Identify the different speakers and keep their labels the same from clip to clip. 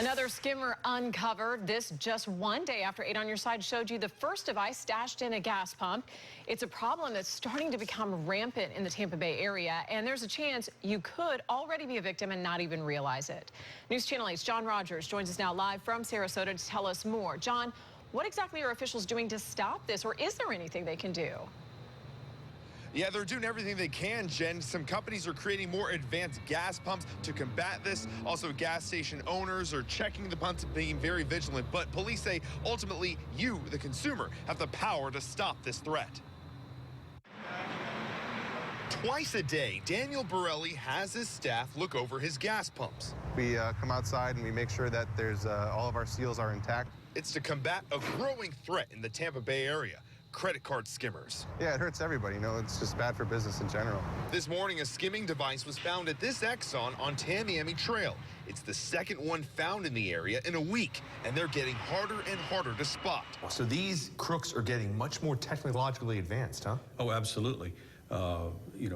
Speaker 1: Another skimmer uncovered. This just one day after 8 on Your Side showed you the first device stashed in a gas pump. It's a problem that's starting to become rampant in the Tampa Bay area, and there's a chance you could already be a victim and not even realize it. News Channel 8's John Rogers joins us now live from Sarasota to tell us more. John, what exactly are officials doing to stop this, or is there anything they can do?
Speaker 2: Yeah, they're doing everything they can, Jen. Some companies are creating more advanced gas pumps to combat this. Also, gas station owners are checking the pumps and being very vigilant. But police say ultimately you, the consumer, have the power to stop this threat. Twice a day, Daniel Borelli has his staff look over his gas pumps.
Speaker 3: We come outside and we make sure that there's all of our seals are intact.
Speaker 2: It's to combat a growing threat in the Tampa Bay area. Credit card skimmers.
Speaker 3: Yeah, it hurts everybody. You know, it's just bad for business in general.
Speaker 2: This morning, a skimming device was found at this Exxon on Tamiami Trail. It's the second one found in the area in a week, and they're getting harder and harder to spot.
Speaker 4: So these crooks are getting much more technologically advanced, huh?
Speaker 5: Oh, absolutely.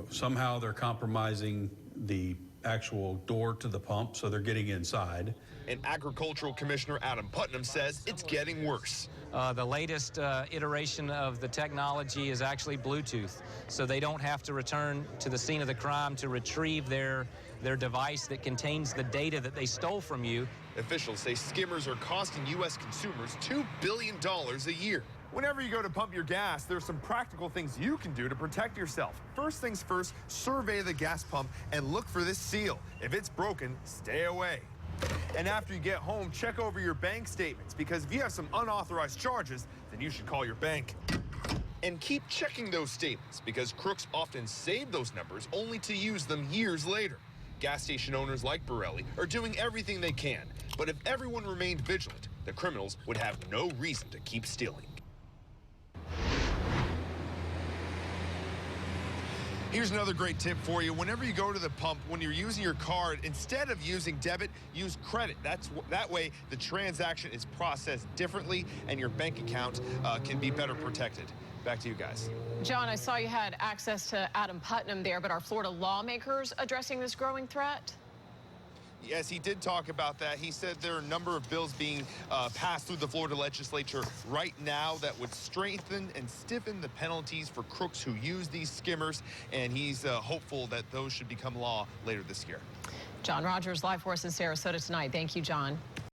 Speaker 5: Somehow they're compromising the actual door to the pump, so they're getting inside.
Speaker 2: And Agricultural Commissioner Adam Putnam says it's getting worse.
Speaker 6: The latest iteration of the technology is actually Bluetooth, so they don't have to return to the scene of the crime to retrieve their device that contains the data that they stole from you.
Speaker 2: Officials say skimmers are costing U.S. consumers $2 billion a year. Whenever you go to pump your gas, there's some practical things you can do to protect yourself. First things first, survey the gas pump and look for this seal. If it's broken, stay away. And after you get home, check over your bank statements, because if you have some unauthorized charges, then you should call your bank. And keep checking those statements, because crooks often save those numbers only to use them years later. Gas station owners like Borelli are doing everything they can, but if everyone remained vigilant, the criminals would have no reason to keep stealing. Here's another great tip for you. Whenever you go to the pump, when you're using your card, instead of using debit, use credit. That way, the transaction is processed differently and your bank account can be better protected. Back to you guys.
Speaker 1: John, I saw you had access to Adam Putnam there, but are Florida lawmakers addressing this growing threat?
Speaker 2: Yes, he did talk about that. He said there are a number of bills being passed through the Florida legislature right now that would strengthen and stiffen the penalties for crooks who use these skimmers, and he's hopeful that those should become law later this year.
Speaker 1: John Rogers, live for us in Sarasota tonight. Thank you, John.